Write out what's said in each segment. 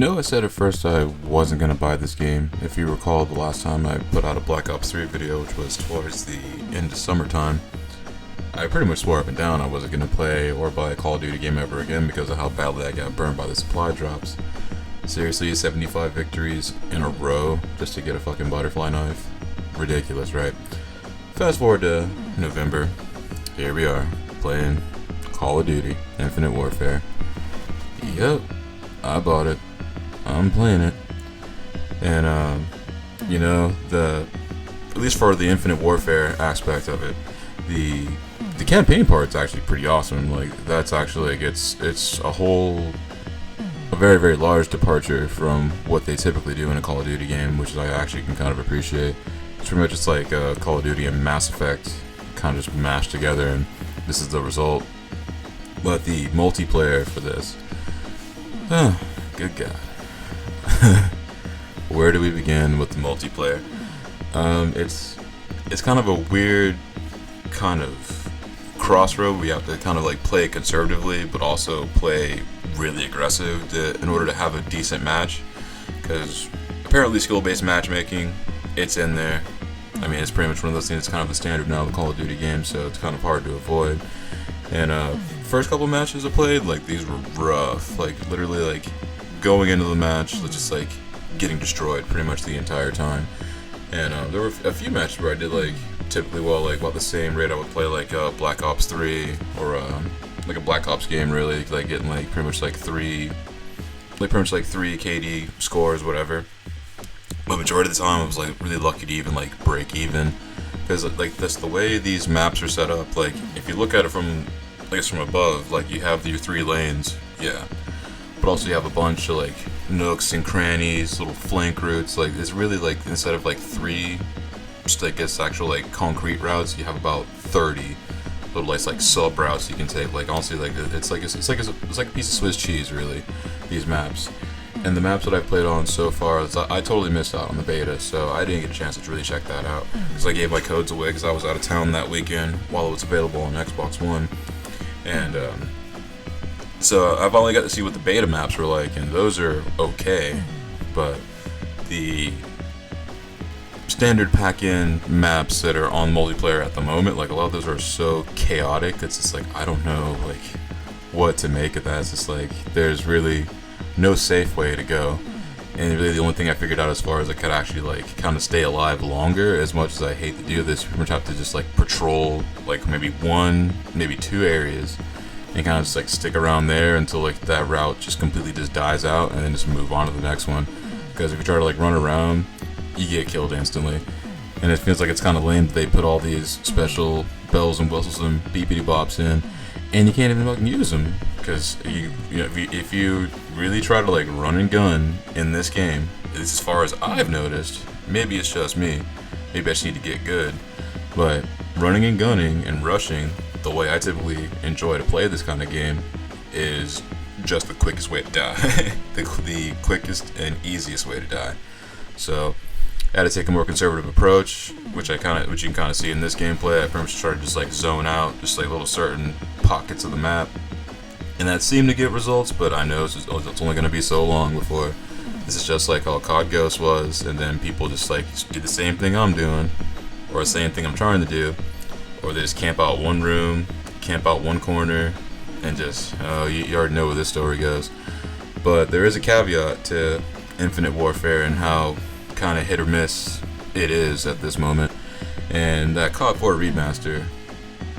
I said at first I wasn't going to buy this game. If you recall, the last time I put out a Black Ops 3 video, which was towards the end of summertime, I pretty much swore up and down I wasn't going to play or buy a Call of Duty game ever again because of how badly I got burned by the supply drops. Seriously, 75 victories in a row just to get a fucking butterfly knife? Ridiculous, right? Fast forward to November. Here we are, playing Call of Duty Infinite Warfare. Yep, I bought it. I'm playing it. And, at least for the Infinite Warfare aspect of it, the campaign part's actually pretty awesome. Like, that's actually, like, it's a very, very large departure from what they typically do in a Call of Duty game, which I actually can kind of appreciate. It's pretty much just like Call of Duty and Mass Effect kind of just mashed together, and this is the result. But the multiplayer for this, good God. Where do we begin with the multiplayer? It's kind of a weird kind of crossroad. We have to kind of like play conservatively, but also play really aggressive in order to have a decent match. Because apparently skill-based matchmaking, it's in there. I mean, it's pretty much one of those things that's kind of the standard now in the Call of Duty games, so it's kind of hard to avoid. And first couple matches I played, like, these were rough. Like, literally, like, going into the match, just like getting destroyed pretty much the entire time. And there were a few matches where I did like typically well, like about the same rate I would play like Black Ops 3 or like a Black Ops game, really, like getting like pretty much like three KD scores, whatever. But majority of the time I was like really lucky to even like break even, because like that's the way these maps are set up. Like if you look at it from, I guess, from above, like you have your 3 lanes, yeah, but also you have a bunch of like nooks and crannies, little flank routes. Like it's really like, instead of like 3 just I guess actual like concrete routes, you have about 30 little like sub routes you can take. Like honestly, like it's like a piece of Swiss cheese, really, these maps. And the maps that I've played on so far, I totally missed out on the beta, so I didn't get a chance to really check that out, because I gave my codes away because I was out of town that weekend while it was available on Xbox One. And so I've only got to see what the beta maps were like, and those are okay, but the standard pack-in maps that are on multiplayer at the moment, like a lot of those are so chaotic, it's just like, I don't know like what to make of that. It's just like there's really no safe way to go, and really the only thing I figured out as far as I could actually like kind of stay alive longer, as much as I hate to do this, we pretty much have to just like patrol like maybe 1, maybe 2 areas and kind of just like stick around there until like that route just completely just dies out, and then just move on to the next one. Because if you try to like run around, you get killed instantly. And it feels like it's kind of lame that they put all these special bells and whistles and beepity bops in, and you can't even fucking use them. Because if you really try to like run and gun in this game, as far as I've noticed, maybe it's just me, maybe I just need to get good, but running and gunning and rushing, the way I typically enjoy to play this kind of game, is just the quickest way to die. the quickest and easiest way to die. So I had to take a more conservative approach, which you can kind of see in this gameplay. I pretty much tried to just like zone out, just like little certain pockets of the map, and that seemed to get results. But I know it's only going to be so long before this is just like how COD Ghost was, and then people just like do the same thing I'm doing, or the same thing I'm trying to do, or they just camp out one room, camp out one corner, and just you already know where this story goes. But there is a caveat to Infinite Warfare and how kind of hit or miss it is at this moment, and that COD 4 remaster,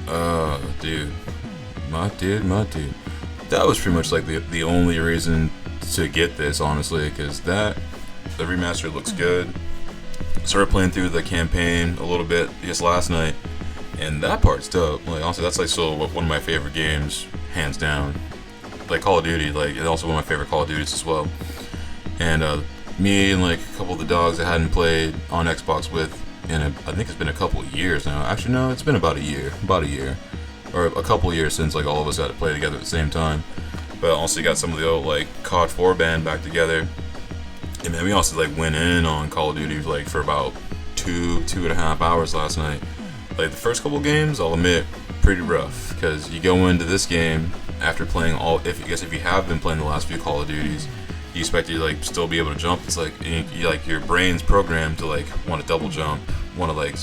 my dude, that was pretty much like the only reason to get this, honestly, because the remaster looks good. Started playing through the campaign a little bit just last night, and that part's dope. Like honestly, that's like still one of my favorite games, hands down. Like Call of Duty, like it's also one of my favorite Call of Duties as well. And me and like a couple of the dogs I hadn't played on Xbox with I think it's been a couple of years now. Actually, no, it's been about a year, or a couple of years since like all of us had to play together at the same time. But also got some of the old like COD 4 band back together, and man, we also like went in on Call of Duty like for about 2.5 hours last night. Like the first couple games, I'll admit, pretty rough, because you go into this game after playing if you have been playing the last few Call of Duties, you expect you to like still be able to jump. It's like you like your brain's programmed to like want to double jump, want to like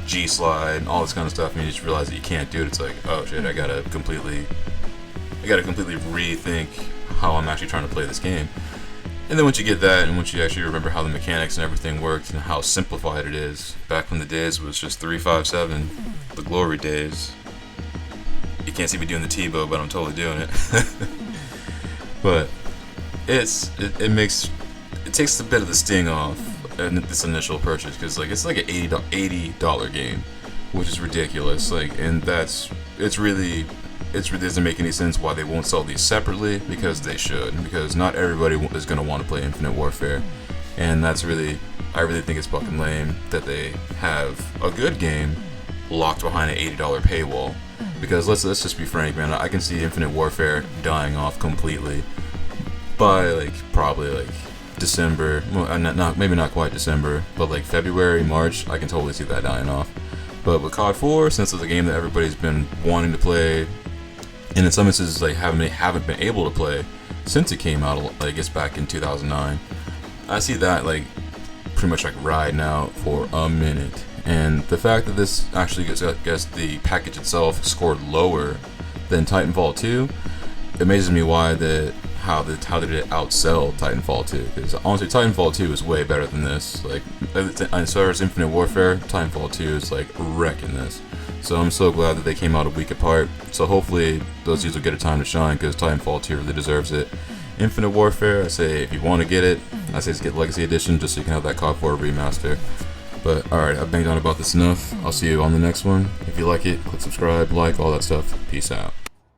G slide, all this kind of stuff, and you just realize that you can't do it. It's like, oh shit, I gotta completely rethink how I'm actually trying to play this game. And then once you get that, and once you actually remember how the mechanics and everything worked and how simplified it is, back when the days was just 357, the glory days. You can't see me doing the T-bow, but I'm totally doing it. But it takes a bit of the sting off this initial purchase, because like it's like an $80 game, which is ridiculous. Like, and it really doesn't make any sense why they won't sell these separately, because they should, because not everybody is going to want to play Infinite Warfare, and I really think it's fucking lame that they have a good game locked behind an $80 paywall. Because let's just be frank, man, I can see Infinite Warfare dying off completely by like probably like December, well, maybe not quite December, but like February, March, I can totally see that dying off. But with COD 4, since it's a game that everybody's been wanting to play, and in some instances like haven't been able to play since it came out, I guess back in 2009, I see that like pretty much like riding out for a minute. And the fact that this actually gets the package itself scored lower than Titanfall 2, it amazes me how did it outsell Titanfall 2? Because honestly, Titanfall 2 is way better than this. Like, as far as Infinite Warfare, Titanfall 2 is like wrecking this. So I'm so glad that they came out a week apart. So hopefully those dudes will get a time to shine, because Titanfall 2 really deserves it. Infinite Warfare, I say if you want to get it, I say just get Legacy Edition just so you can have that COD 4 remaster. But alright, I've banged on about this enough. I'll see you on the next one. If you like it, click subscribe, like, all that stuff. Peace out.